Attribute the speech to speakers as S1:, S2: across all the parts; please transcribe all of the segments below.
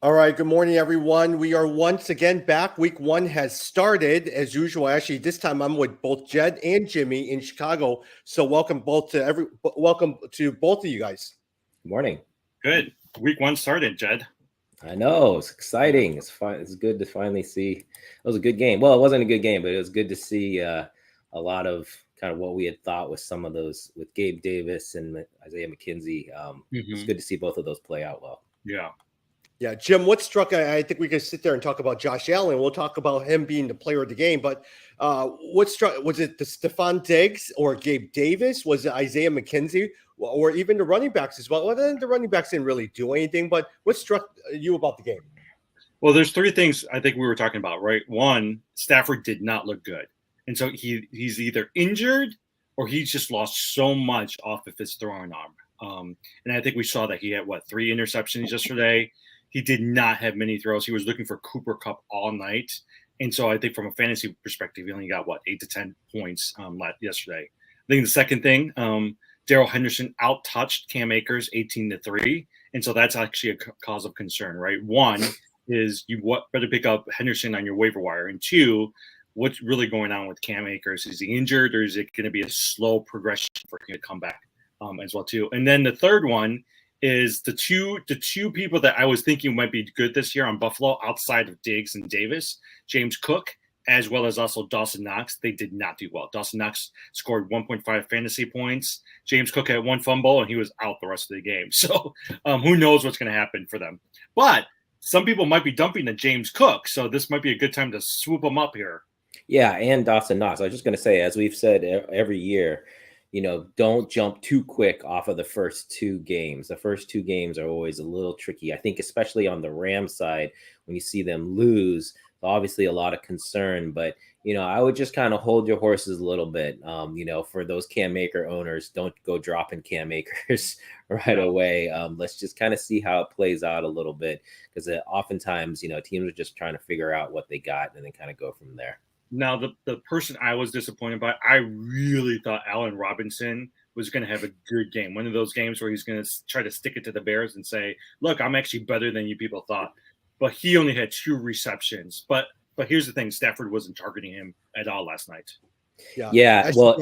S1: All right, good morning, everyone. We are once again back. Week one has started as usual. Actually, this time I'm with both Jed and Jimmy in Chicago. So welcome to both of you guys.
S2: Good morning.
S3: Good. Week one started, Jed.
S2: I know it's exciting. It's fun. It's good to finally see. It was a good game. Well, it wasn't a good game, but it was good to see a lot of kind of what we had thought with some of those with Gabe Davis and Isaiah McKenzie. It's good to see both of those play out well.
S1: Yeah, Jim, what struck, I think we could sit there and talk about Josh Allen. We'll talk about him being the player of the game. But what struck, was it the Stephon Diggs or Gabe Davis? Was it Isaiah McKenzie or even the running backs as well? Well, then the running backs didn't really do anything. But what struck you about the game?
S3: Well, there's three things I think we were talking about, right? One, Stafford did not look good. And so he's either injured or he's just lost so much off of his throwing arm. And I think we saw that he had, 3 interceptions yesterday. He did not have many throws. He was looking for Cooper Kupp all night. And so I think from a fantasy perspective, he only got, 8 to 10 points yesterday. I think the second thing, Darrell Henderson out-touched Cam Akers 18-3. And so that's actually a cause of concern, right? One is you better pick up Henderson on your waiver wire. And two, what's really going on with Cam Akers? Is he injured or is it going to be a slow progression for him to come back as well, too? And then the third one is the two people that I was thinking might be good this year on Buffalo outside of Diggs and Davis, James Cook, as well as also Dawson Knox. They did not do well. Dawson Knox scored 1.5 fantasy points. James Cook had 1 fumble, and he was out the rest of the game. So who knows what's going to happen for them. But some people might be dumping the James Cook, so this might be a good time to swoop him up here.
S2: Yeah, and Dawson Knox. I was just going to say, as we've said every year, don't jump too quick off of the first 2 games. The first 2 games are always a little tricky. I think especially on the Rams side, when you see them lose, obviously a lot of concern. But, I would just kind of hold your horses a little bit. For those Cam Akers owners, don't go dropping Cam Akers right away. Let's just kind of see how it plays out a little bit. Because oftentimes, teams are just trying to figure out what they got and then kind of go from there.
S3: Now, the person I was disappointed by, I really thought Allen Robinson was going to have a good game. One of those games where he's going to try to stick it to the Bears and say, look, I'm actually better than you people thought. But he only had 2 receptions. But here's the thing, Stafford wasn't targeting him at all last night.
S2: Yeah. Well,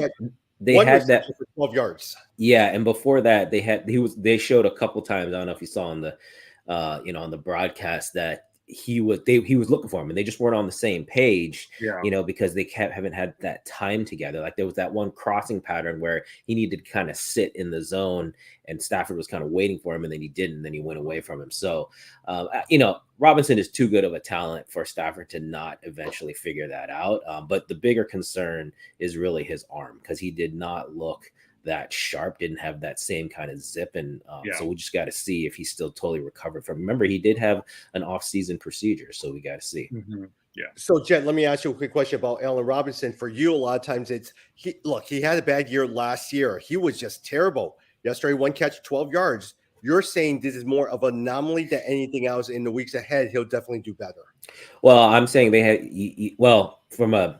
S2: they had that
S1: for 12 yards.
S2: Yeah, and before that, they showed a couple times. I don't know if you saw on the on the broadcast that he was looking for him and they just weren't on the same page, because they haven't had that time together. Like there was that one crossing pattern where he needed to kind of sit in the zone and Stafford was kind of waiting for him and then he didn't, and then he went away from him. So, Robinson is too good of a talent for Stafford to not eventually figure that out. But the bigger concern is really his arm, because he did not look that sharp, didn't have that same kind of zip, and so we just got to see if he's still totally recovered from. Remember, he did have an off-season procedure, so we got to see.
S3: Yeah.
S1: So, Jen, let me ask you a quick question about Allen Robinson. For you, a lot of times he had a bad year last year. He was just terrible. Yesterday, 1 catch, 12 yards. You're saying this is more of an anomaly than anything else. In the weeks ahead, he'll definitely do better.
S2: Well, I'm saying they had from a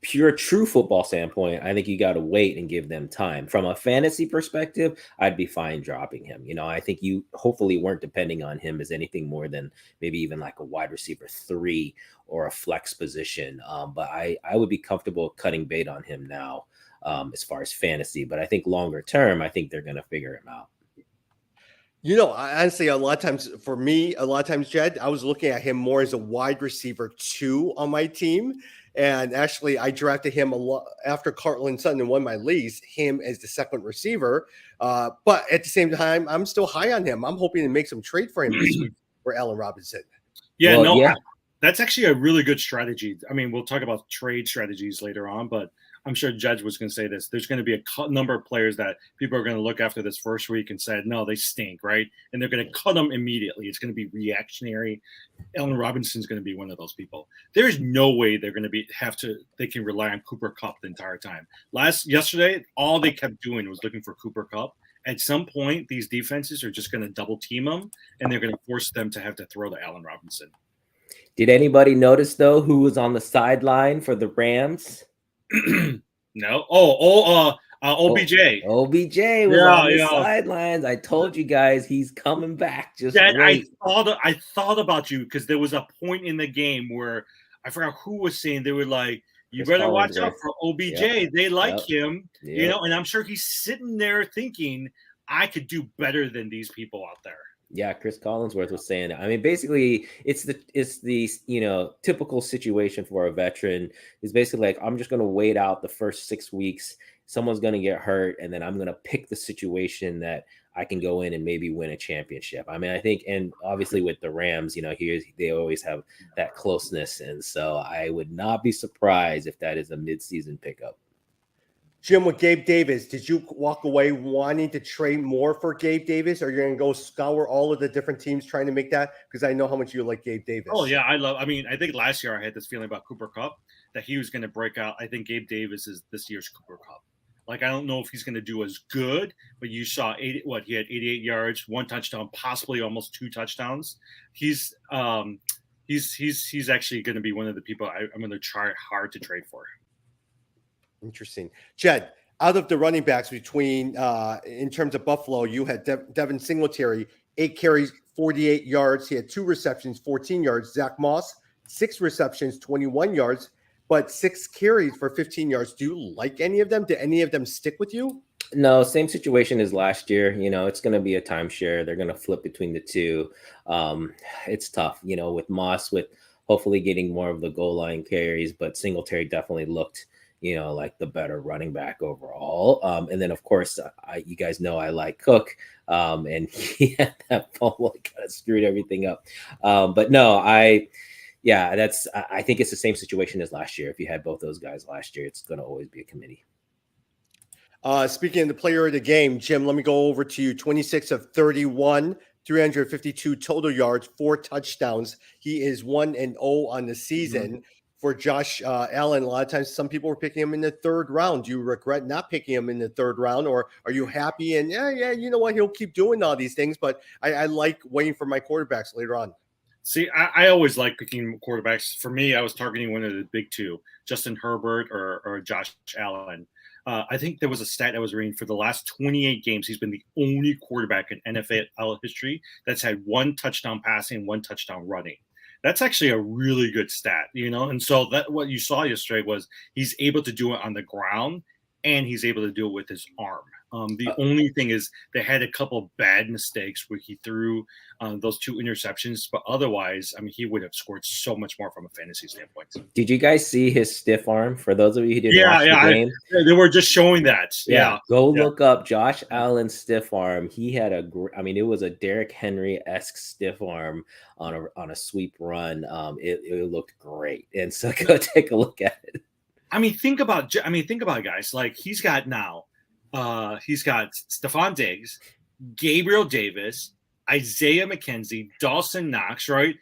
S2: pure true football standpoint, I think you got to wait and give them time. From a fantasy perspective, I'd be fine dropping him. I think you hopefully weren't depending on him as anything more than maybe even like a wide receiver 3 or a flex position. But I would be comfortable cutting bait on him now as far as fantasy. But I think longer term, I think they're going to figure him out.
S1: Honestly, a lot of times, Jed, I was looking at him more as a wide receiver 2 on my team. And actually, I drafted him a lot after Cortland Sutton in one of my leagues, him as the second receiver. But at the same time, I'm still high on him. I'm hoping to make some trade for him this week for Allen Robinson.
S3: That's actually a really good strategy. I mean, we'll talk about trade strategies later on, but I'm sure Judge was going to say this. There's going to be a number of players that people are going to look after this first week and say, no, they stink, right? And they're going to cut them immediately. It's going to be reactionary. Allen Robinson's going to be one of those people. There's no way they're going to they can rely on Cooper Kupp the entire time. Yesterday, all they kept doing was looking for Cooper Kupp. At some point, these defenses are just going to double team them, and they're going to force them to have to throw to Allen Robinson.
S2: Did anybody notice, though, who was on the sideline for the Rams?
S3: No. OBJ.
S2: OBJ was on the sidelines. I told you guys he's coming back. Just wait.
S3: I thought about you because there was a point in the game where I forgot who was saying they were like, you better watch out for OBJ. Yep. They like him, you know, and I'm sure he's sitting there thinking, I could do better than these people out there.
S2: Yeah, Chris Collinsworth was saying that. I mean, basically, it's the you know, typical situation for a veteran is basically like, I'm just going to wait out the first 6 weeks. Someone's going to get hurt, and then I'm going to pick the situation that I can go in and maybe win a championship. I mean, I think, and obviously with the Rams, you know, here they always have that closeness, and so I would not be surprised if that is a midseason pickup.
S1: Jim, with Gabe Davis, did you walk away wanting to trade more for Gabe Davis, or you're going to go scour all of the different teams trying to make that? Because I know how much you like Gabe Davis.
S3: Oh, yeah. I mean, I think last year I had this feeling about Cooper Kupp that he was going to break out. I think Gabe Davis is this year's Cooper Kupp. Like, I don't know if he's going to do as good, but you saw he had 88 yards, 1 touchdown, possibly almost 2 touchdowns. He's actually going to be one of the people I'm going to try hard to trade for.
S1: Interesting. Jed, out of the running backs between, in terms of Buffalo, you had Devin Singletary, 8 carries, 48 yards. He had 2 receptions, 14 yards. Zach Moss, 6 receptions, 21 yards, but 6 carries for 15 yards. Do you like any of them? Did any of them stick with you?
S2: No, same situation as last year. You know, it's going to be a timeshare. They're going to flip between the two. It's tough, you know, with Moss, with hopefully getting more of the goal line carries, but Singletary definitely looked, you know, like the better running back overall. And then, of course, you guys know I like Cook, and he had that fumble that kind of screwed everything up. But no, I think it's the same situation as last year. If you had both those guys last year, it's going to always be a committee.
S1: Speaking of the player of the game, Jim, let me go over to you. 26 of 31, 352 total yards, 4 touchdowns. He is 1-0 on the season. Mm-hmm. For Josh Allen, a lot of times some people were picking him in the 3rd round. Do you regret not picking him in the 3rd round, or are you happy? And yeah, you know what? He'll keep doing all these things, but I like waiting for my quarterbacks later on.
S3: See, I always like picking quarterbacks. For me, I was targeting one of the big two, Justin Herbert or Josh Allen. I think there was a stat I was reading for the last 28 games. He's been the only quarterback in NFL history that's had 1 touchdown passing, 1 touchdown running. That's actually a really good stat, you know? And so that what you saw yesterday was he's able to do it on the ground, and he's able to do it with his arm. The only thing is they had a couple of bad mistakes where he threw those 2 interceptions, but otherwise, I mean, he would have scored so much more from a fantasy standpoint.
S2: Did you guys see his stiff arm? For those of you who didn't watch the game,
S3: they were just showing that.
S2: Look up Josh Allen's stiff arm. He had it was a Derrick Henry-esque stiff arm on a sweep run. It looked great, and so go take a look at it.
S3: I mean, think about it, guys. Like he's got Stephon Diggs, Gabriel Davis, Isaiah McKenzie, Dawson Knox, right?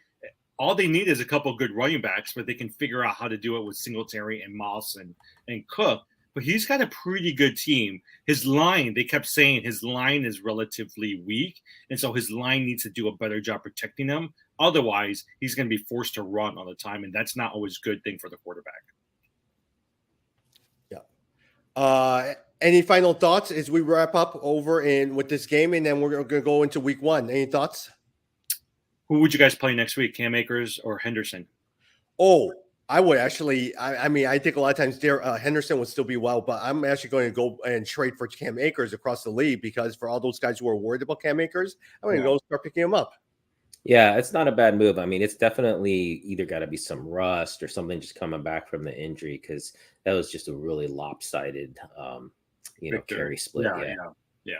S3: All they need is a couple of good running backs, but they can figure out how to do it with Singletary and Moss and Cook. But he's got a pretty good team. His line, they kept saying his line is relatively weak, and so his line needs to do a better job protecting him. Otherwise, he's going to be forced to run all the time, and that's not always a good thing for the quarterback.
S1: Any final thoughts as we wrap up over with this game, and then we're going to go into week 1? Any thoughts?
S3: Who would you guys play next week, Cam Akers or Henderson?
S1: Oh, I would actually. I mean, I think a lot of times Henderson would still be well, but I'm actually going to go and trade for Cam Akers across the league, because for all those guys who are worried about Cam Akers, I'm going to go start picking him up.
S2: Yeah, it's not a bad move. I mean, it's definitely either got to be some rust or something just coming back from the injury, because that was just a really lopsided, carry split. Yeah.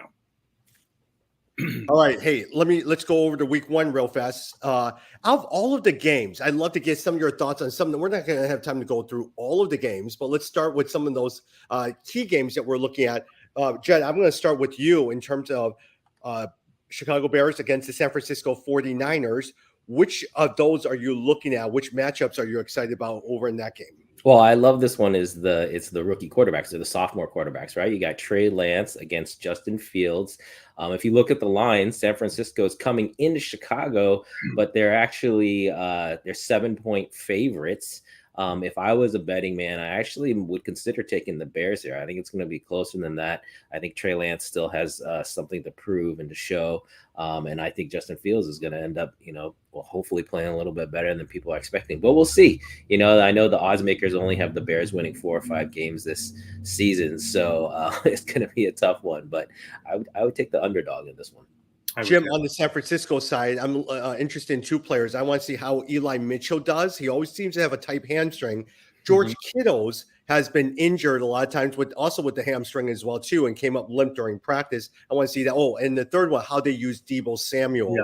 S1: All right. Hey, let's go over to week 1 real fast. Out of all of the games, I'd love to get some of your thoughts on some. We're not going to have time to go through all of the games, but let's start with some of those key games that we're looking at. Jed, I'm going to start with you in terms of Chicago Bears against the San Francisco 49ers. Which of those are you looking at? Which matchups are you excited about over in that game?
S2: Well, I love this one. It's the rookie quarterbacks, or the sophomore quarterbacks, right? You got Trey Lance against Justin Fields. If you look at the line, San Francisco is coming into Chicago, but they're actually they're 7-point favorites. If I was a betting man, I actually would consider taking the Bears here. I think it's going to be closer than that. I think Trey Lance still has something to prove and to show. And I think Justin Fields is going to end up, hopefully playing a little bit better than people are expecting. But we'll see. I know the odds makers only have the Bears winning 4 or 5 games this season, so it's going to be a tough one. But I would take the underdog in this one.
S1: Jim, on the San Francisco side, I'm interested in 2 players. I want to see how Eli Mitchell does. He always seems to have a tight hamstring. George Kittles has been injured a lot of times with the hamstring as well too, and came up limp during practice. I want to see that. Oh, and the third one, how they use Deebo Samuel,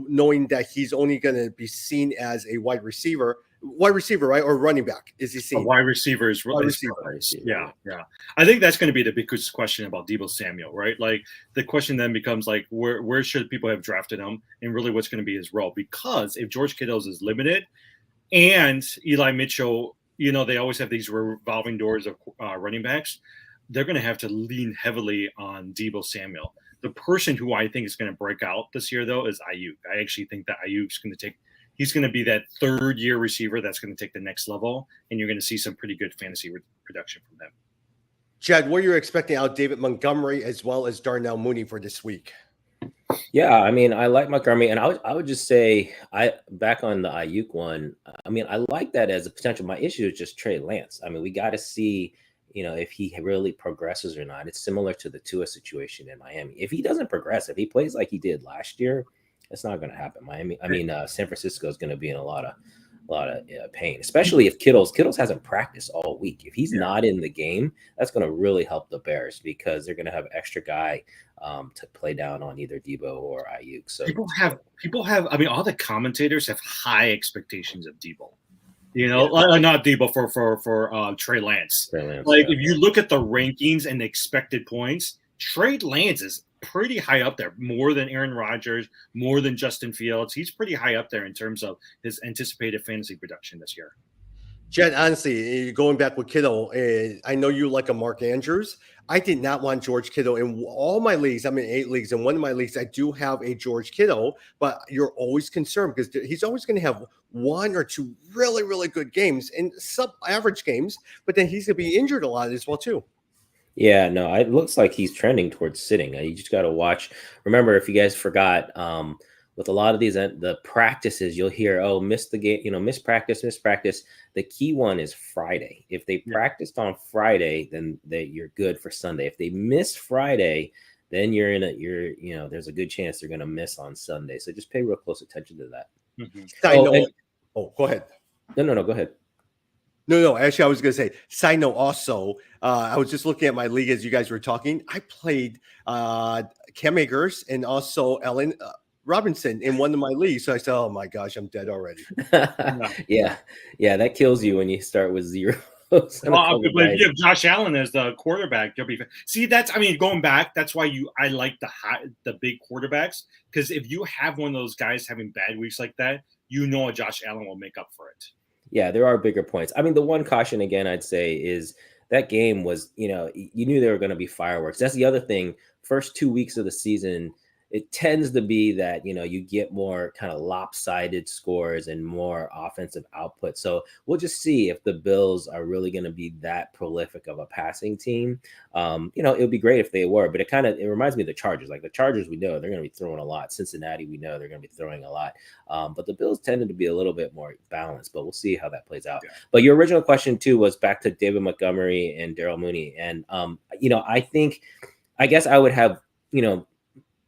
S1: knowing that he's only going to be seen as a wide receiver, right, or running back. Is he seen?
S3: A wide receiver is wide receiver. Yeah. I think that's going to be the biggest question about Deebo Samuel, right? Like the question then becomes like, where should people have drafted him, and really what's going to be his role? Because if George Kittles is limited, and Eli Mitchell, they always have these revolving doors of running backs. They're going to have to lean heavily on Deebo Samuel. The person who I think is going to break out this year, though, is Ayuk. I actually think that Ayuk's he's going to be that third-year receiver that's going to take the next level, and you're going to see some pretty good fantasy production from them.
S1: Jed, what are you expecting out of David Montgomery as well as Darnell Mooney for this week?
S2: Yeah, I mean, I like Montgomery, and I would just say, back on the Ayuk one. I mean, I like that as a potential. My issue is just Trey Lance. I mean, we got to see, if he really progresses or not. It's similar to the Tua situation in Miami. If he doesn't progress, if he plays like he did last year, it's not going to happen. San Francisco is going to be in a lot of pain, especially if Kittles hasn't practiced all week. If he's not in the game, that's going to really help the Bears because they're going to have an extra guy to play down on either Deebo or Ayuk. So people
S3: have. I mean, all the commentators have high expectations of Deebo. Not Deebo for Trey Lance. If you look at the rankings and the expected points, Trey Lance is pretty high up there, more than Aaron Rodgers, more than Justin Fields. He's pretty high up there in terms of his anticipated fantasy production this year.
S1: Jed, honestly, going back with Kittle, I know you like a Mark Andrews. I did not want George Kittle in all my leagues. I'm in 8 leagues. In one of my leagues, I do have a George Kittle, but you're always concerned because he's always going to have 1 or 2 really, really good games and sub-average games, but then he's going to be injured a lot as well too.
S2: Yeah, no, it looks like he's trending towards sitting. You just got to watch. Remember, if you guys forgot, with a lot of these the practices, you'll hear, missed the game, missed practice. The key one is Friday. If they practiced on Friday, then you're good for Sunday. If they miss Friday, then there's a good chance they're going to miss on Sunday. So just pay real close attention to that.
S1: Mm-hmm. Go ahead.
S2: No, go ahead.
S1: No. Actually, I was going to say, side note also, I was just looking at my league as you guys were talking. I played Cam Akers and also Ellen Robinson in one of my leagues. So I said, oh my gosh, I'm dead already.
S2: Yeah, that kills you when you start with 0.
S3: But if you have Josh Allen as the quarterback, you'll be. See, going back. That's why I like the big quarterbacks, because if you have one of those guys having bad weeks like that, Josh Allen will make up for it.
S2: Yeah, there are bigger points. I mean, the one caution again, I'd say, is that game was, you knew there were going to be fireworks. That's the other thing. First 2 weeks of the season, it tends to be that, you get more kind of lopsided scores and more offensive output. So we'll just see if the Bills are really going to be that prolific of a passing team. It would be great if they were, but it reminds me of the Chargers. Like the Chargers, we know they're going to be throwing a lot. Cincinnati, we know they're going to be throwing a lot. But the Bills tended to be a little bit more balanced, but we'll see how that plays out. Yeah. But your original question too was back to David Montgomery and Darnell Mooney. And, I guess I would have,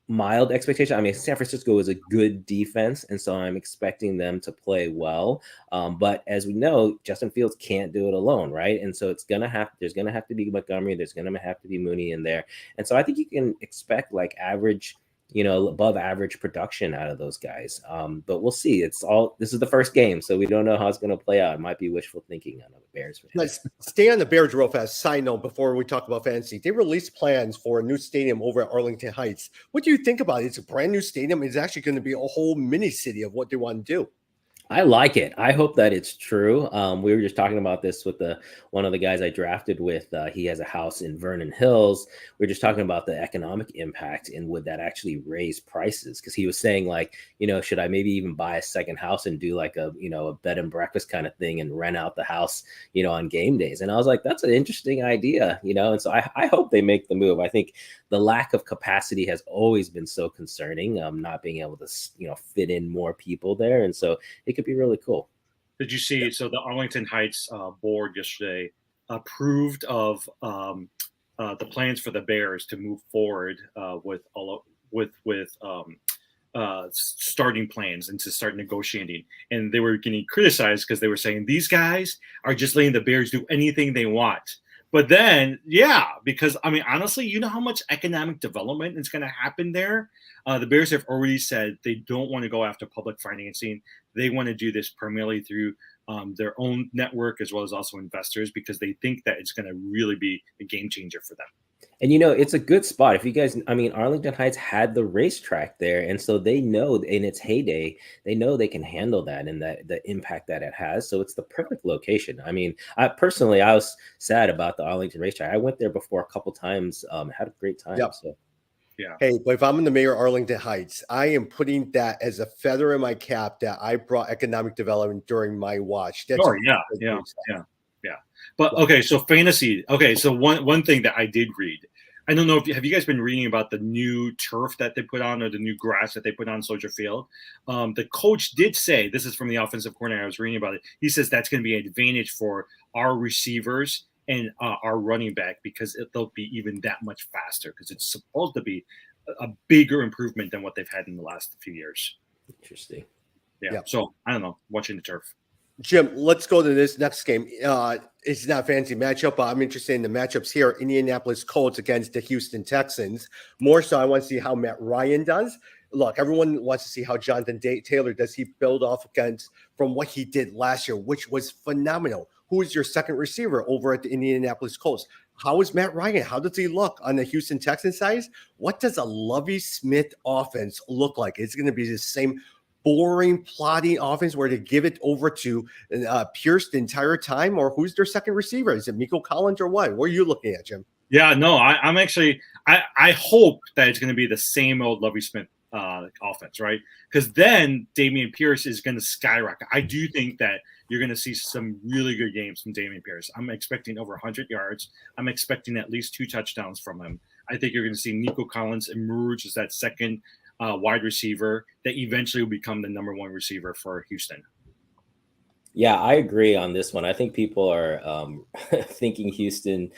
S2: mild expectation. I mean, San Francisco is a good defense, and so I'm expecting them to play well. But as we know, Justin Fields can't do it alone, right? And so there's gonna have to be Montgomery, there's gonna have to be Mooney in there. And so I think you can expect like average, above average production out of those guys. But we'll see. This is the first game, so we don't know how it's going to play out. It might be wishful thinking on the Bears.
S1: Let's stay on the Bears real fast. Side note before we talk about fantasy, they released plans for a new stadium over at Arlington Heights. What do you think about it? It's a brand new stadium. It's actually going to be a whole mini city of what they want to do.
S2: I like it. I hope that it's true. We were just talking about this with one of the guys I drafted with. He has a house in Vernon Hills. We are just talking about the economic impact and would that actually raise prices? Because he was saying like, should I maybe even buy a second house and do like a bed and breakfast kind of thing and rent out the house, on game days? And I was like, that's an interesting idea, And so I hope they make the move. I think the lack of capacity has always been so concerning. Not being able to, fit in more people there, and so it could be really cool.
S3: Did you see? So the Arlington Heights board yesterday approved of the plans for the Bears to move forward starting plans and to start negotiating. And they were getting criticized because they were saying these guys are just letting the Bears do anything they want. But then, because I mean, honestly, you know how much economic development is going to happen there? The Bears have already said they don't want to go after public financing. They want to do this primarily through their own network as well as also investors because they think that it's going to really be a game changer for them.
S2: And it's a good spot. If you guys, Arlington Heights had the racetrack there, and so they know in its heyday, they know they can handle that and the impact that it has. So it's the perfect location. I personally, I was sad about the Arlington racetrack. I went there before a couple times, had a great time.
S1: Yep.
S2: So.
S1: Yeah. Hey, but if I'm in the mayor of Arlington Heights, I am putting that as a feather in my cap that I brought economic development during my watch. That's
S3: yeah. But okay, so fantasy. Okay, so one thing that I did read. I don't know if have you guys been reading about the new turf that they put on or the new grass that they put on Soldier Field? The coach did say, this is from the offensive coordinator. I was reading about it. He says that's going to be an advantage for our receivers and our running back because they'll be even that much faster because it's supposed to be a bigger improvement than what they've had in the last few years.
S2: Interesting.
S3: Yeah. So I don't know, watching the turf.
S1: Jim, let's go to this next game. It's not a fancy matchup, but I'm interested in the matchups here. Indianapolis Colts against the Houston Texans. More so, I want to see how Matt Ryan does. Look, everyone wants to see how Jonathan Taylor does he build off against from what he did last year, which was phenomenal. Who is your second receiver over at the Indianapolis Colts? How is Matt Ryan? How does he look on the Houston Texans side? What does a Lovie Smith offense look like? It's going to be the same boring, plotting offense where they give it over to Pierce the entire time, or who's their second receiver? Is it Miko Collins or what? What are you looking at, Jim?
S3: Yeah, no, I'm actually I hope that it's going to be the same old Lovie Smith offense, right? Because then Dameon Pierce is going to skyrocket. I do think that you're going to see some really good games from Dameon Pierce. I'm expecting over 100 yards. I'm expecting at least 2 touchdowns from him. I think you're going to see Nico Collins emerge as that second wide receiver that eventually will become the number 1 receiver for Houston.
S2: Yeah, I agree on this one. I think people are thinking Houston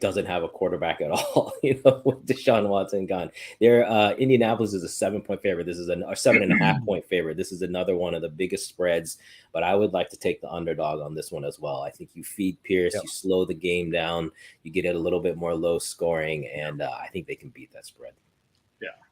S2: doesn't have a quarterback at all, with Deshaun Watson gone. Indianapolis is a 7-point favorite. This is a 7.5-point favorite. This is another one of the biggest spreads, but I would like to take the underdog on this one as well. I think you feed Pierce, you slow the game down, you get it a little bit more low scoring, and I think they can beat that spread.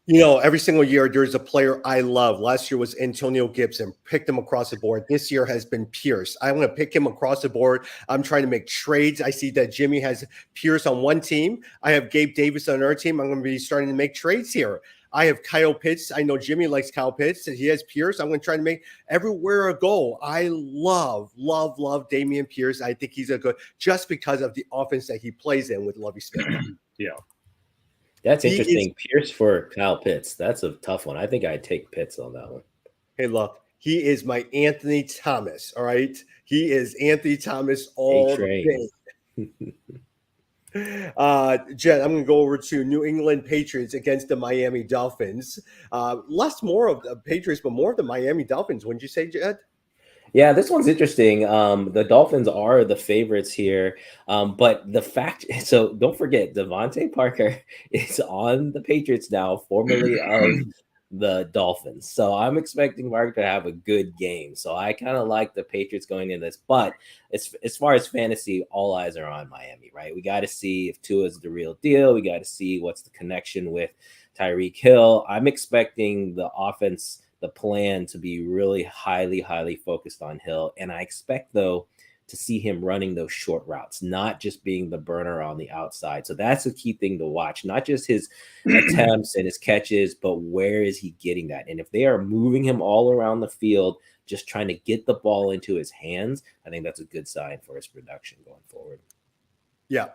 S3: Yeah.
S1: Every single year there's a player I love. Last year was Antonio Gibson. Picked him across the board. This year has been Pierce. I'm going to pick him across the board. I'm trying to make trades. I see that Jimmy has Pierce on one team. I have Gabe Davis on another team. I'm going to be starting to make trades here. I have Kyle Pitts. I know Jimmy likes Kyle Pitts. He has Pierce. I'm going to try to make everywhere a goal. I love Dameon Pierce. I think he's a good just because of the offense that he plays in with Lovie Smith.
S3: Yeah.
S2: That's interesting. Pierce for Kyle Pitts. That's a tough one. I think I'd take Pitts on that one.
S1: Hey, look, he is my Anthony Thomas. All right. He is Anthony Thomas all day. Jed, I'm going to go over to New England Patriots against the Miami Dolphins. Less more of the Patriots, but more of the Miami Dolphins. Wouldn't you say, Jed?
S2: Yeah, this one's interesting. The Dolphins are the favorites here. But the fact, so don't forget, Devontae Parker is on the Patriots now, formerly of the Dolphins. So I'm expecting Parker to have a good game. So I kind of like the Patriots going in this. But as far as fantasy, all eyes are on Miami, right? We got to see if Tua is the real deal. We got to see what's the connection with Tyreek Hill. I'm expecting the offense, the plan to be really highly focused on Hill. And I expect, though, to see him running those short routes, not just being the burner on the outside. So that's a key thing to watch, not just his attempts and his catches, but where is he getting that? And if they are moving him all around the field, just trying to get the ball into his hands, I think that's a good sign for his production going forward.
S1: Yeah.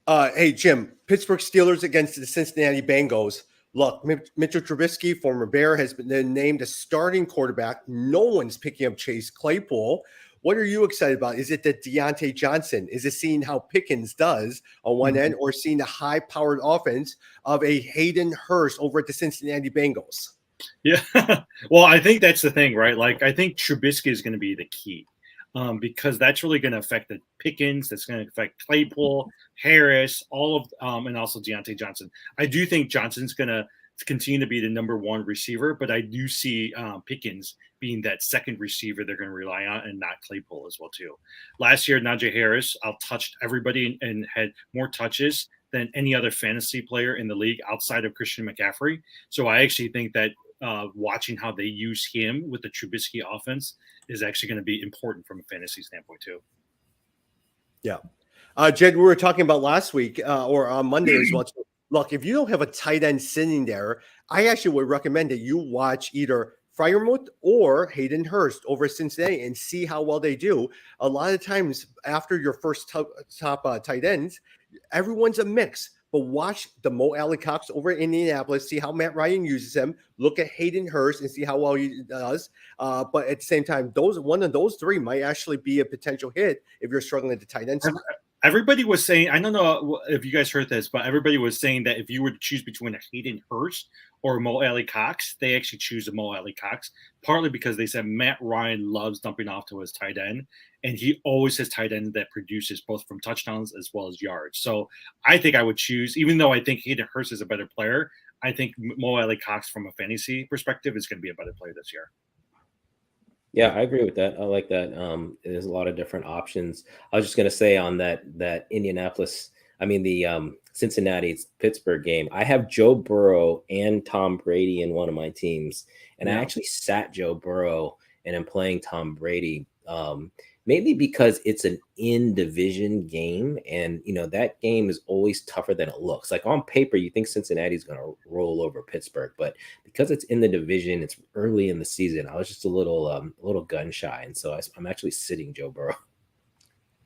S1: Hey, Jim, Pittsburgh Steelers against the Cincinnati Bengals. Look, Mitchell Trubisky, former Bear, has been named a starting quarterback. No one's picking up Chase Claypool. What are you excited about? Is it the Deontay Johnson? Is it seeing how Pickens does on one end, or seeing the high-powered offense of a Hayden Hurst over at the Cincinnati Bengals?
S3: Yeah. Well, I think that's the thing, right? Like, I think Trubisky is going to be the key. Because that's really going to affect the Pickens. That's going to affect Claypool, Harris, all of, and also Deontay Johnson. I do think Johnson's going to continue to be the number one receiver, but I do see Pickens being that second receiver they're going to rely on, and not Claypool as well too. Last year, Najee Harris outtouched everybody and had more touches than any other fantasy player in the league outside of Christian McCaffrey. So I actually think that watching how they use him with the Trubisky offense is actually going to be important from a fantasy standpoint too.
S1: Yeah. Jed, we were talking about last week or on Monday as well. Look, if you don't have a tight end sitting there, I actually would recommend that you watch either Freiermuth or Hayden Hurst over Cincinnati and see how well they do. A lot of times after your first top tight ends, everyone's a mix. But watch the Mo Alley-Cox over in Indianapolis, see how Matt Ryan uses him. Look at Hayden Hurst and see how well he does. But at the same time, one of those three might actually be a potential hit if you're struggling at the tight end side.
S3: Everybody was saying, I don't know if you guys heard this, but everybody was saying that if you were to choose between a Hayden Hurst or Mo Alley-Cox, they actually choose a Mo Alley-Cox, partly because they said Matt Ryan loves dumping off to his tight end, and he always has tight end that produces both from touchdowns as well as yards. So I think I would choose, even though I think Hayden Hurst is a better player, I think Mo Alley-Cox from a fantasy perspective is going to be a better player this year.
S2: Yeah, I agree with that. I like that. There's a lot of different options. I was just going to say on that Indianapolis, the Cincinnati Pittsburgh game, I have Joe Burrow and Tom Brady in one of my teams, and I actually sat Joe Burrow and am playing Tom Brady. Mainly because it's an in-division game, and that game is always tougher than it looks. Like on paper, you think Cincinnati's going to roll over Pittsburgh, but because it's in the division, it's early in the season. I was just a little gun shy, and so I'm actually sitting Joe Burrow.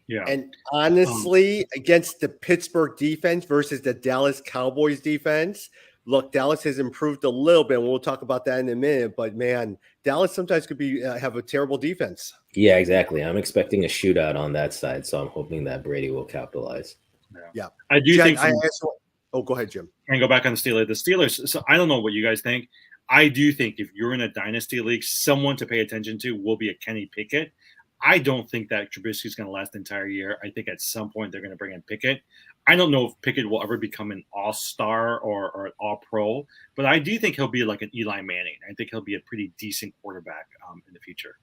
S3: Yeah,
S1: and honestly, against the Pittsburgh defense versus the Dallas Cowboys defense. Look, Dallas has improved a little bit, and we'll talk about that in a minute. But man, Dallas sometimes could have a terrible defense.
S2: Yeah, exactly. I'm expecting a shootout on that side, so I'm hoping that Brady will capitalize.
S1: Yeah,
S3: I do think.
S1: Go ahead, Jim.
S3: And go back on the Steelers. The Steelers. So I don't know what you guys think. I do think if you're in a dynasty league, someone to pay attention to will be a Kenny Pickett. I don't think that Trubisky is going to last the entire year. I think at some point they're going to bring in Pickett. I don't know if Pickett will ever become an all-star or an all-pro, but I do think he'll be like an Eli Manning. I think he'll be a pretty decent quarterback in the future.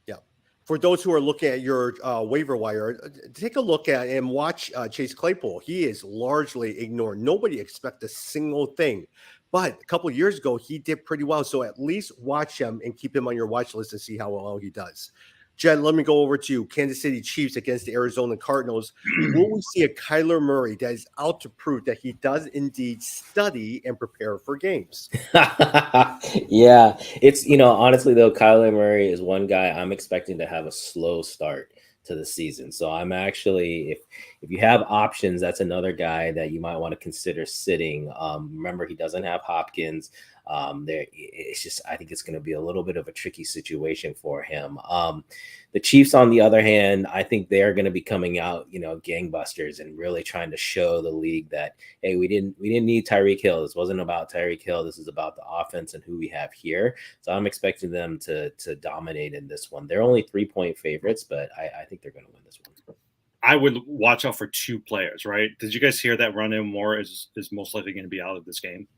S1: Yeah. For those who are looking at your waiver wire, take a look at and watch Chase Claypool. He is largely ignored. Nobody expects a single thing. But a couple of years ago, he did pretty well. So at least watch him and keep him on your watch list and see how well he does. Jen, let me go over to you. Kansas City Chiefs against the Arizona Cardinals. Will we see a Kyler Murray that is out to prove that he does indeed study and prepare for games?
S2: Yeah, it's, honestly, though, Kyler Murray is one guy I'm expecting to have a slow start to the season. So I'm actually, if you have options, that's another guy that you might want to consider sitting. Remember, he doesn't have Hopkins. It's just, I think it's going to be a little bit of a tricky situation for him. The Chiefs, on the other hand, I think they're going to be coming out, gangbusters and really trying to show the league that, hey, we didn't need Tyreek Hill. This wasn't about Tyreek Hill. This is about the offense and who we have here. So I'm expecting them to dominate in this one. They're only 3-point favorites, but I think they're going to win this one.
S3: I would watch out for two players, right? Did you guys hear that Rondale Moore is most likely going to be out of this game?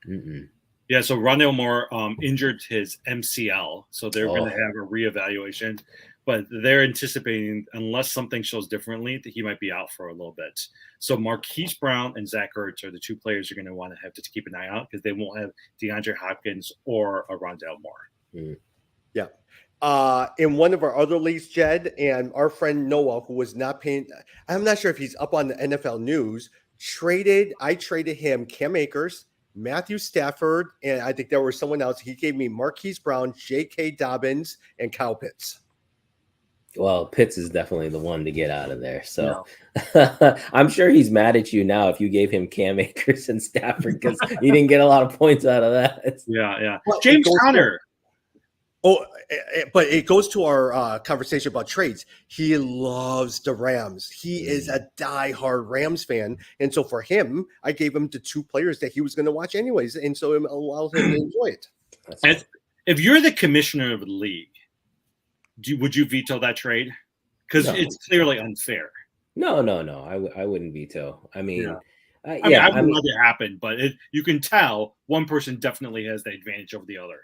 S2: Mm-mm.
S3: Yeah, so Rondale Moore injured his MCL, so they're going to have a reevaluation. But they're anticipating, unless something shows differently, that he might be out for a little bit. So Marquise Brown and Zach Ertz are the two players you're going to want to have to keep an eye out because they won't have DeAndre Hopkins or a Rondale Moore.
S2: Mm.
S1: Yeah. In one of our other leagues, Jed, and our friend Noah, who was not paying, I'm not sure if he's up on the NFL news, I traded him Cam Akers, Matthew Stafford, and I think there was someone else. He gave me Marquise Brown, J.K. Dobbins, and Kyle Pitts.
S2: Well, Pitts is definitely the one to get out of there. So
S3: No.
S2: I'm sure he's mad at you now if you gave him Cam Akers and Stafford because he didn't get a lot of points out of that.
S3: Yeah.
S1: Well,
S3: James Conner.
S1: But it goes to our conversation about trades. He loves the Rams. He is a diehard Rams fan. And so for him, I gave him the 2 players that he was going to watch anyways. And so it allowed him to enjoy it.
S3: And if you're the commissioner of the league, would you veto that trade? Because it's clearly unfair.
S2: No. I wouldn't veto. I mean,
S3: I would let it happen, but you can tell one person definitely has the advantage over the other.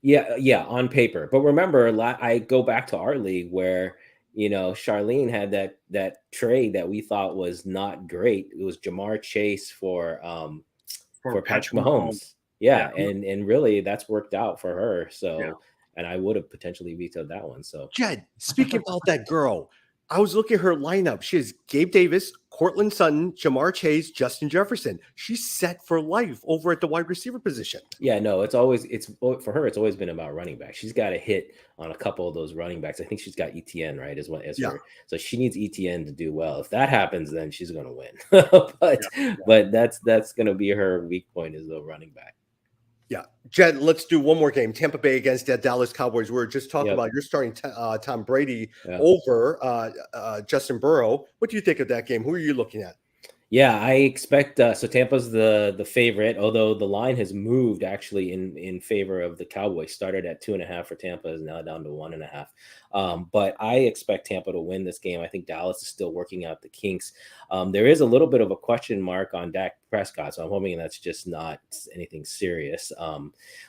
S2: Yeah, on paper. But remember, I go back to our league where, Charlene had that trade that we thought was not great. It was Jamar Chase for Patrick Mahomes. Yeah. And really that's worked out for her. So, and I would have potentially vetoed that one. So,
S1: Jed, speaking about that girl, I was looking at her lineup. She has Gabe Davis, Cortland Sutton, Jamar Chase, Justin Jefferson. She's set for life over at the wide receiver position.
S2: Yeah, no, it's for her. It's always been about running back. She's got to hit on a couple of those running backs. I think she's got ETN, right? Her. So she needs ETN to do well. If that happens, then she's going to win. But that's going to be her weak point is the running back.
S1: Yeah. Jed, let's do one more game. Tampa Bay against the Dallas Cowboys. We were just talking about you're starting Tom Brady over Justin Burrow. What do you think of that game? Who are you looking at?
S2: Yeah, I expect so Tampa's the favorite, although the line has moved actually in favor of the Cowboys. Started at 2.5 for Tampa, is now down to 1.5. But I expect Tampa to win this game. I think Dallas is still working out the kinks. There is a little bit of a question mark on Dak Prescott, so I'm hoping that's just not anything serious.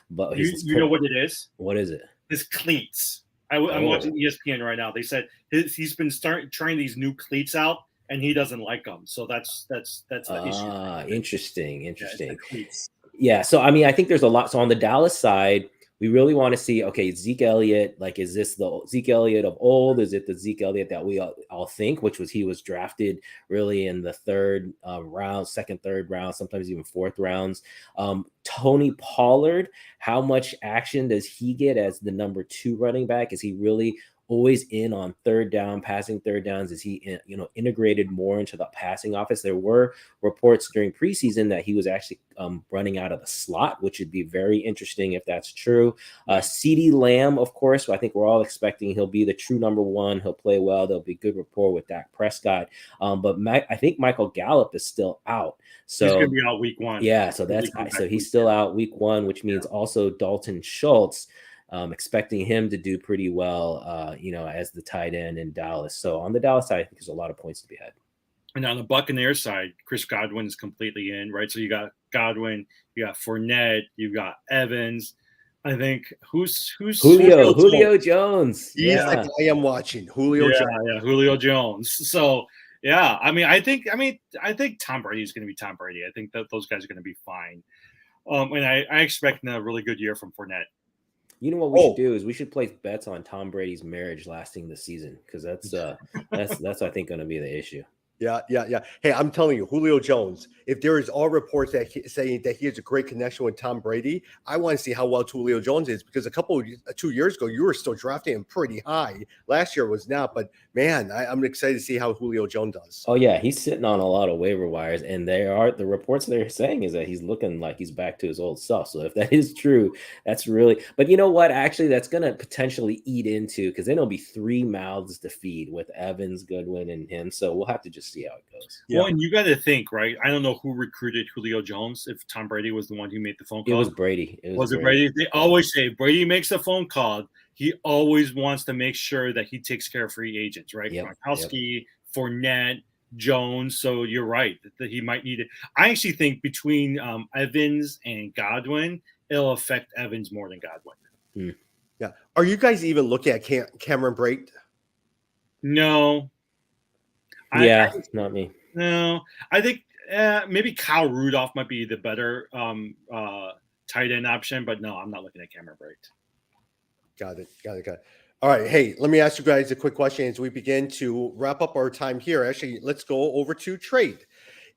S2: But
S3: you know what it is?
S2: What is it?
S3: His cleats. I'm watching ESPN right now. They said he's been trying these new cleats out. And he doesn't like them, so that's the issue.
S2: Interesting. Yeah, so I mean, I think there's a lot. So on the Dallas side, we really want to see, okay, Zeke Elliott, like, is this the Zeke Elliott of old? Is it the Zeke Elliott that we all think, which was he was drafted really in the third round, second, third round, sometimes even fourth rounds. Tony Pollard, how much action does he get as the number 2 running back? Is he really always in on third down, passing third downs? Is he, integrated more into the passing offense? There were reports during preseason that he was actually running out of the slot, which would be very interesting if that's true. CeeDee Lamb, of course, I think we're all expecting he'll be the true number 1. He'll play well. There'll be good rapport with Dak Prescott. But I think Michael Gallup is still out. So
S3: he's going to be out week 1.
S2: Yeah, so he's still out week 1, which means also Dalton Schultz. Expecting him to do pretty well, as the tight end in Dallas. So on the Dallas side, I think there's a lot of points to be had.
S3: And on the Buccaneers side, Chris Godwin is completely in, right? So you got Godwin, you got Fournette, you got Evans. I think who's
S2: Julio Jones.
S1: He's like I am watching Julio Jones.
S3: Yeah, Julio Jones. So yeah, I think Tom Brady is going to be Tom Brady. I think that those guys are going to be fine. And I expect a really good year from Fournette.
S2: You know what we should do is we should place bets on Tom Brady's marriage lasting the season, because that's I think going to be the issue.
S1: Yeah. Hey, I'm telling you, Julio Jones, if there is all reports saying that he has a great connection with Tom Brady, I want to see how well Julio Jones is, because 2 years ago, you were still drafting him pretty high. Last year was not, but man, I'm excited to see how Julio Jones does.
S2: Oh yeah, he's sitting on a lot of waiver wires, and the reports they're saying is that he's looking like he's back to his old self. So if that is true, that's really, but you know what, actually that's going to potentially eat into, because then it'll be 3 mouths to feed with Evans, Goodwin, and him. So we'll have to just see how it goes.
S3: Well, and you got to think, right? I don't know who recruited Julio Jones, if Tom Brady was the one who made the phone call.
S2: It was Brady.
S3: Was it Brady? They always say Brady makes a phone call. He always wants to make sure that he takes care of free agents, right? Gronkowski, Fournette, Jones. So you're right that he might need it. I actually think between Evans and Godwin, it'll affect Evans more than Godwin.
S1: Yeah. Are you guys even looking at Cameron Brate?
S3: No.
S2: Not me.
S3: No, I think maybe Kyle Rudolph might be the better tight end option, but no, I'm not looking at Cameron Brate.
S1: Got it. Got it. Got it. All right. Hey, let me ask you guys a quick question as we begin to wrap up our time here. Actually, let's go over to trade.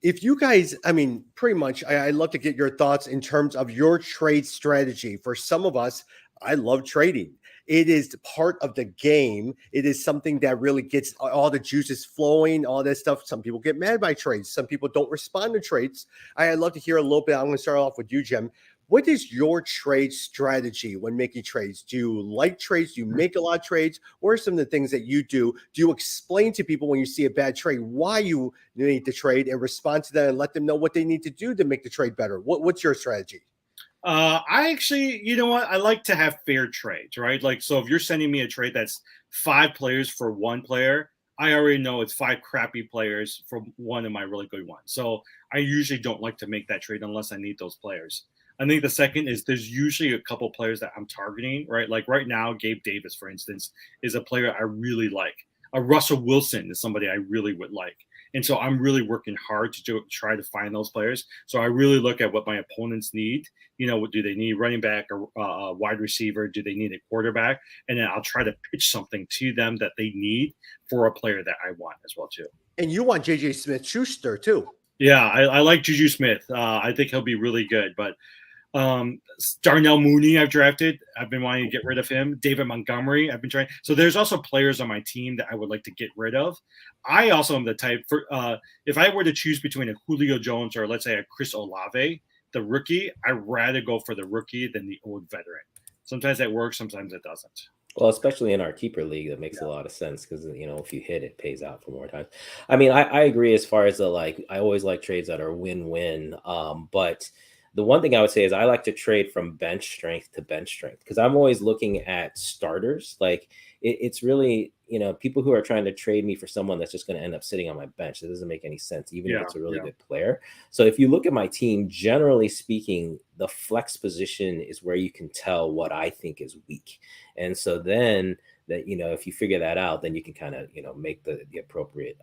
S1: If you guys, I mean, pretty much, I'd love to get your thoughts in terms of your trade strategy. For some of us, I love trading. It is part of the game. It is something that really gets all the juices flowing, all that stuff. Some people get mad by trades. Some people don't respond to trades. I'd love to hear a little bit. I'm going to start off with you, Jim. What is your trade strategy when making trades? Do you like trades? Do you make a lot of trades? What are some of the things that you do? Do you explain to people when you see a bad trade why you need to trade and respond to them and let them know what they need to do to make the trade better? What's your strategy?
S3: I actually, you know what? I like to have fair trades, right? Like, so if you're sending me a trade that's 5 players for 1 player, I already know it's 5 crappy players for one of my really good ones. So I usually don't like to make that trade unless I need those players. I think the second is there's usually a couple players that I'm targeting, right? Like right now, Gabe Davis, for instance, is a player I really like. Russell Wilson is somebody I really would like. And so I'm really working hard to try to find those players. So I really look at what my opponents need. You know, do they need running back or a wide receiver? Do they need a quarterback? And then I'll try to pitch something to them that they need for a player that I want as well, too.
S1: And you want JJ Smith-Schuster, too.
S3: Yeah, I like Juju Smith. I think he'll be really good. But Darnell Mooney I've drafted. I've been wanting to get rid of him. David Montgomery I've been trying. So there's also players on my team that I would like to get rid of. I also am the type for if I were to choose between a Julio Jones or let's say a Chris Olave, the rookie, I'd rather go for the rookie than the old veteran. Sometimes that works, sometimes it doesn't.
S2: Well, especially in our keeper league, that makes a lot of sense because, you know, if you hit, it pays out for more times. I mean, I agree as far as I always like trades that are win-win. But the one thing I would say is I like to trade from bench strength to bench strength because I'm always looking at starters. Like it's really, you know, people who are trying to trade me for someone that's just going to end up sitting on my bench. That doesn't make any sense, even if it's a really good player. So if you look at my team, generally speaking, the flex position is where you can tell what I think is weak. And so then that, you know, if you figure that out, then you can kind of, you know, make the appropriate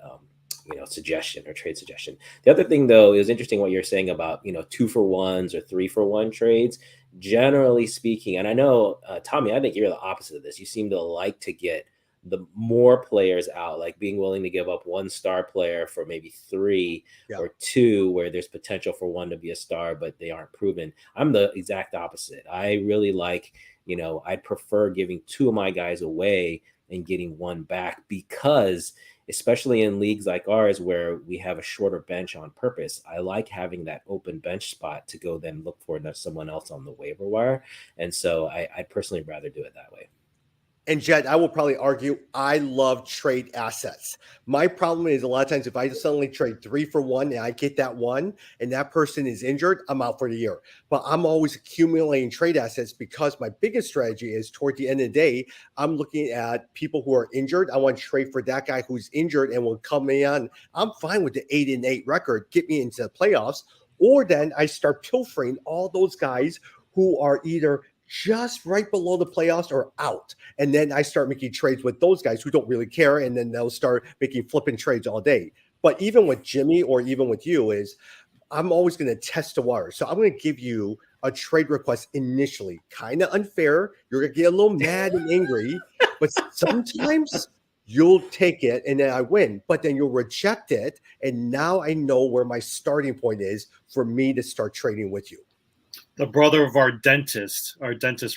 S2: you know, suggestion or trade suggestion. The other thing, though, is interesting what you're saying about, you know, 2-for-1s or 3-for-1 trades. Generally speaking, and I know, Tommy, I think you're the opposite of this. You seem to like to get the more players out, like being willing to give up 1 star player for maybe 3 or 2, where there's potential for 1 to be a star, but they aren't proven. I'm the exact opposite. I really like, you know, I prefer giving 2 of my guys away and getting 1 back because especially in leagues like ours where we have a shorter bench on purpose, I like having that open bench spot to go then look for someone else on the waiver wire. And so I personally rather do it that way.
S1: And Jed, I will probably argue I love trade assets. My problem is a lot of times if I suddenly trade 3-for-1 and I get that 1 and that person is injured, I'm out for the year. But I'm always accumulating trade assets because my biggest strategy is toward the end of the day, I'm looking at people who are injured. I want to trade for that guy who's injured and will come in. I'm fine with the 8-8 record, get me into the playoffs. Or then I start pilfering all those guys who are either just right below the playoffs or out. And then I start making trades with those guys who don't really care. And then they'll start making flipping trades all day. But even with Jimmy or even with you is I'm always going to test the water. So I'm going to give you a trade request initially. Kind of unfair. You're going to get a little mad and angry, but sometimes you'll take it and then I win, but then you'll reject it. And now I know where my starting point is for me to start trading with you.
S3: The brother of our dentist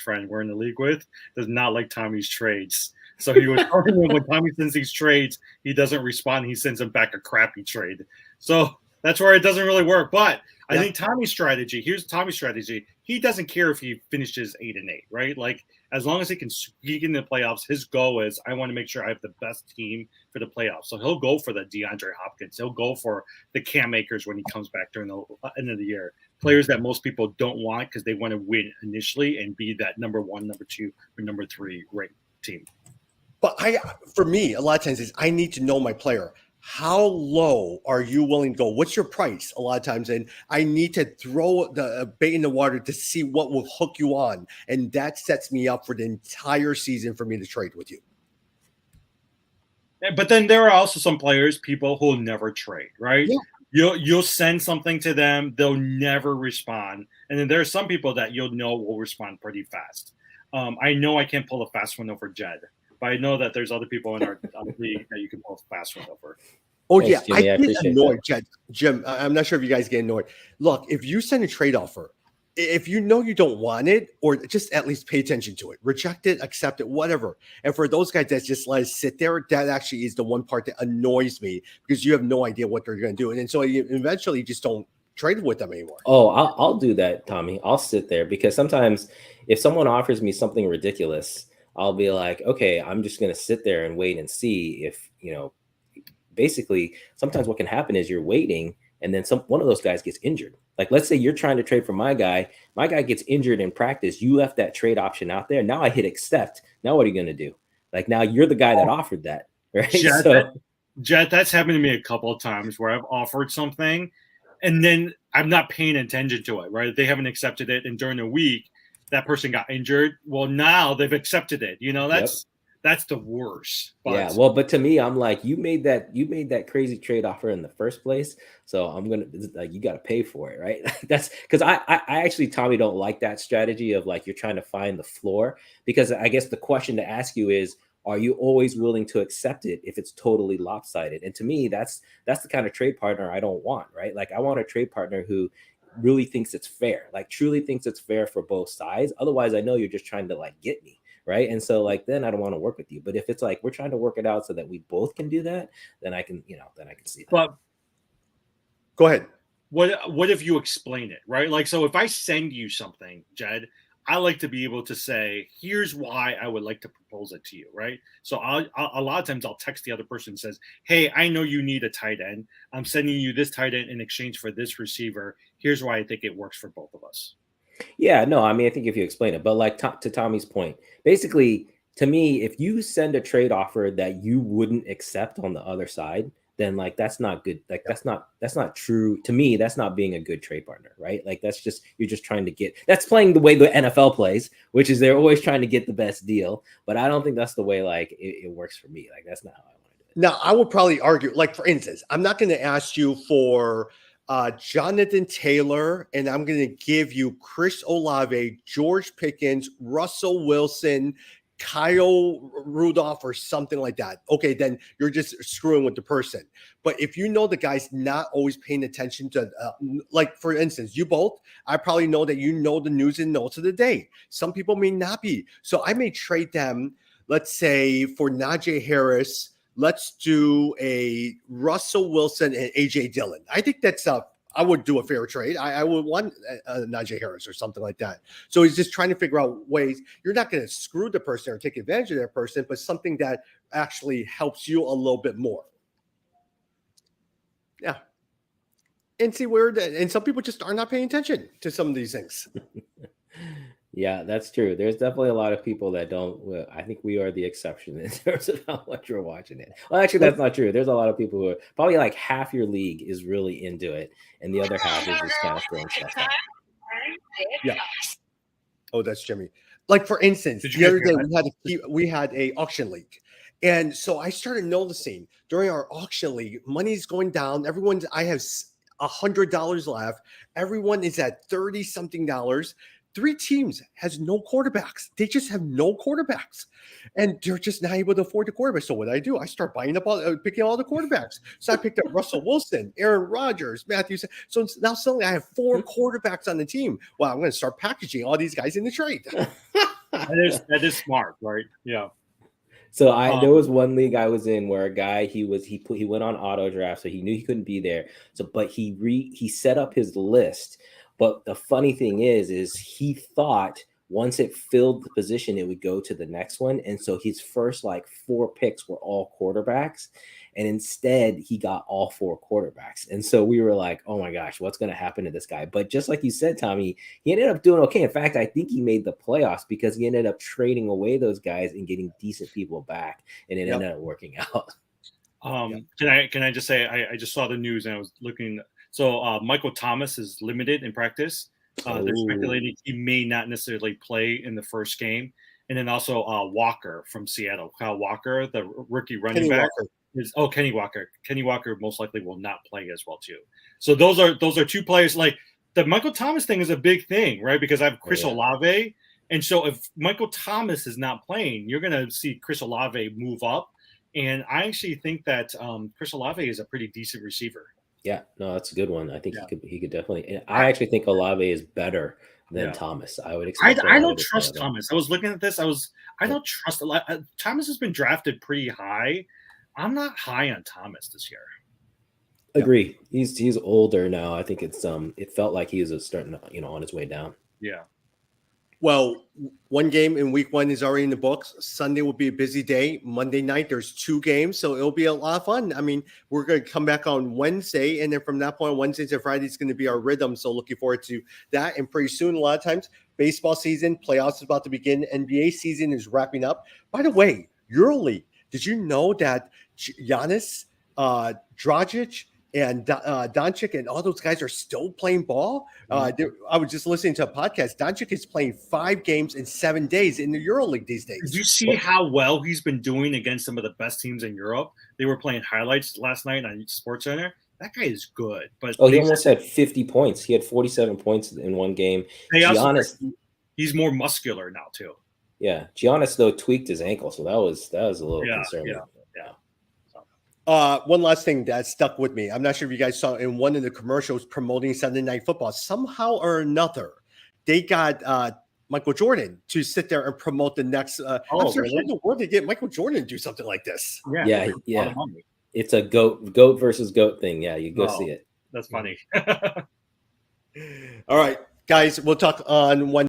S3: friend we're in the league with, does not like Tommy's trades. So he was talking when Tommy sends these trades, he doesn't respond. He sends him back a crappy trade. So that's where it doesn't really work. But I think Tommy's strategy, here's Tommy's strategy. He doesn't care if he finishes 8-8, right? Like as long as he can squeak in the playoffs, his goal is I want to make sure I have the best team for the playoffs. So he'll go for the DeAndre Hopkins. He'll go for the Cam Akers when he comes back during the end of the year. Players that most people don't want because they want to win initially and be that number 1, number 2, or number 3 ranked team.
S1: But for me, a lot of times is I need to know my player. How low are you willing to go? What's your price? A lot of times, and I need to throw the bait in the water to see what will hook you on, and that sets me up for the entire season for me to trade with you.
S3: But then there are also some players, people who will never trade, right? Yeah. You'll send something to them, they'll never respond, and then there are some people that you'll know will respond pretty fast. I know I can't pull a fast one over Jed, but I know that there's other people in our league that you can pull a fast one over.
S1: Oh,
S2: Thanks,
S1: yeah.
S2: Jimmy. I
S1: I get
S2: appreciate
S1: annoyed,
S2: that.
S1: Jim. I'm not sure if you guys get annoyed. Look, if you send a trade offer, if you know you don't want it, or just at least pay attention to it, reject it, accept it, whatever. And for those guys that just let it sit there, that actually is the one part that annoys me because you have no idea what they're going to do. And so you eventually just don't trade with them anymore.
S2: Oh, I'll do that, Tommy. I'll sit there because sometimes if someone offers me something ridiculous, I'll be like, okay, I'm just going to sit there and wait and see if, basically sometimes what can happen is you're waiting and then one of those guys gets injured. Like, let's say you're trying to trade for my guy gets injured in practice. You left that trade option out there. Now I hit accept. Now what are you going to do? Like, now you're the guy that offered that, right?
S3: Jet, that's happened to me a couple of times where I've offered something and then I'm not paying attention to it, right? They haven't accepted it. And during the week, that person got injured. Well, now they've accepted it. That's the worst.
S2: But to me, I'm like, you made that crazy trade offer in the first place. So I'm going to, you got to pay for it. Right. That's because I actually, Tommy, don't like that strategy of like, you're trying to find the floor, because I guess the question to ask you is, are you always willing to accept it if it's totally lopsided? And to me, that's the kind of trade partner I don't want. Right. Like, I want a trade partner who really thinks it's fair, like truly thinks it's fair for both sides. Otherwise, I know you're just trying to like get me. Right. And so like, then I don't want to work with you. But if it's like, we're trying to work it out so that we both can do that, then I can see that.
S3: But
S1: go ahead.
S3: What if you explain it, right? Like, so if I send you something, Jed, I like to be able to say, here's why I would like to propose it to you, right? So a lot of times I'll text the other person and says, hey, I know you need a tight end. I'm sending you this tight end in exchange for this receiver. Here's why I think it works for both of us.
S2: Yeah, no, I mean, I think if you explain it, but like to Tommy's point, basically, to me, if you send a trade offer that you wouldn't accept on the other side, then like, that's not good. Like, that's not true. To me, that's not being a good trade partner, right? Like, you're just trying to that's playing the way the NFL plays, which is they're always trying to get the best deal. But I don't think that's the way like it works for me. Like, that's not how I want to do it.
S1: Now, I would probably argue, like, for instance, I'm not going to ask you for Jonathan Taylor, and I'm going to give you Chris Olave, George Pickens, Russell Wilson, Kyle Rudolph, or something like that. Okay, then you're just screwing with the person. But if you know the guy's not always paying attention to, like, for instance, you both, I probably know that you know the news and notes of the day. Some people may not be. So I may trade them, let's say, for Najee Harris. Let's do a Russell Wilson and AJ Dillon. I think that's I would do a fair trade. I would want Najee Harris or something like that. So he's just trying to figure out ways. You're not going to screw the person or take advantage of that person, but something that actually helps you a little bit more. Yeah. And see and some people just are not paying attention to some of these things.
S2: Yeah, that's true. There's definitely a lot of people that don't. Well, I think we are the exception in terms of how much you're watching it. Well, actually, that's not true. There's a lot of people who are probably like half your league is really into it, and the other half is just kind of throwing stuff out.
S1: Yeah. Oh, that's Jimmy. Like, for instance, the other day we had a auction league. And so I started noticing during our auction league, money's going down. I have $100 left. Everyone is at 30 something dollars. 3 teams has no quarterbacks. They just have no quarterbacks, and they're just not able to afford the quarterback. So what do? I start picking all the quarterbacks. So I picked up Russell Wilson, Aaron Rodgers, Matthew. So now suddenly I have 4 quarterbacks on the team. Well, I'm going to start packaging all these guys in the trade.
S3: That is smart, right? Yeah.
S2: So there was one league I was in where a guy he went on auto draft, so he knew he couldn't be there. So, but he set up his list. But the funny thing is he thought once it filled the position, it would go to the next one. And so his first like 4 picks were all quarterbacks. And instead he got all 4 quarterbacks. And so we were like, oh my gosh, what's going to happen to this guy? But just like you said, Tommy, he ended up doing okay. In fact, I think he made the playoffs because he ended up trading away those guys and getting decent people back. And it ended up working out.
S3: Can I just say, I just saw the news and I was looking. So Michael Thomas is limited in practice. They're speculating he may not necessarily play in the first game. And then also Walker from Seattle, Kyle Walker, the rookie running back. Kenny Walker. Kenny Walker most likely will not play as well too. So those are 2 players. Like the Michael Thomas thing is a big thing, right? Because I have Chris Olave, And so if Michael Thomas is not playing, you're going to see Chris Olave move up. And I actually think that Chris Olave is a pretty decent receiver.
S2: Yeah, no, that's a good one. I think he could definitely. I actually think Olave is better than Thomas. I would expect.
S3: I don't trust Thomas. I was looking at this. I don't trust a lot. Thomas has been drafted pretty high. I'm not high on Thomas this year.
S2: Agree. He's older now. I think it's it felt like he was starting, on his way down.
S3: Yeah.
S1: Well, one game in week 1 is already in the books. Sunday will be a busy day. Monday night, there's 2 games, so it'll be a lot of fun. I mean, we're going to come back on Wednesday, and then from that point, Wednesday to Friday is going to be our rhythm. So looking forward to that. And pretty soon, a lot of times, baseball season, playoffs is about to begin. NBA season is wrapping up. By the way, EuroLeague, did you know that Giannis, Dragic, and Doncic and all those guys are still playing ball? I was just listening to a podcast. Doncic is playing 5 games in 7 days in the EuroLeague these days.
S3: Did you see how well he's been doing against some of the best teams in Europe? They were playing highlights last night on SportsCenter. That guy is good. But
S2: he almost had 50 points. He had 47 points in one game.
S3: Giannis, he's more muscular now too.
S2: Yeah, Giannis though tweaked his ankle, so that was a little concerning.
S3: Yeah.
S1: One last thing that stuck with me. I'm not sure if you guys saw in one of the commercials promoting Sunday Night Football. Somehow or another, they got Michael Jordan to sit there and promote the next. I'm sure in the world to get Michael Jordan to do something like this.
S2: Yeah. It's a goat versus goat thing. Yeah, you go see it.
S3: That's funny.
S1: All right, guys, we'll talk on one.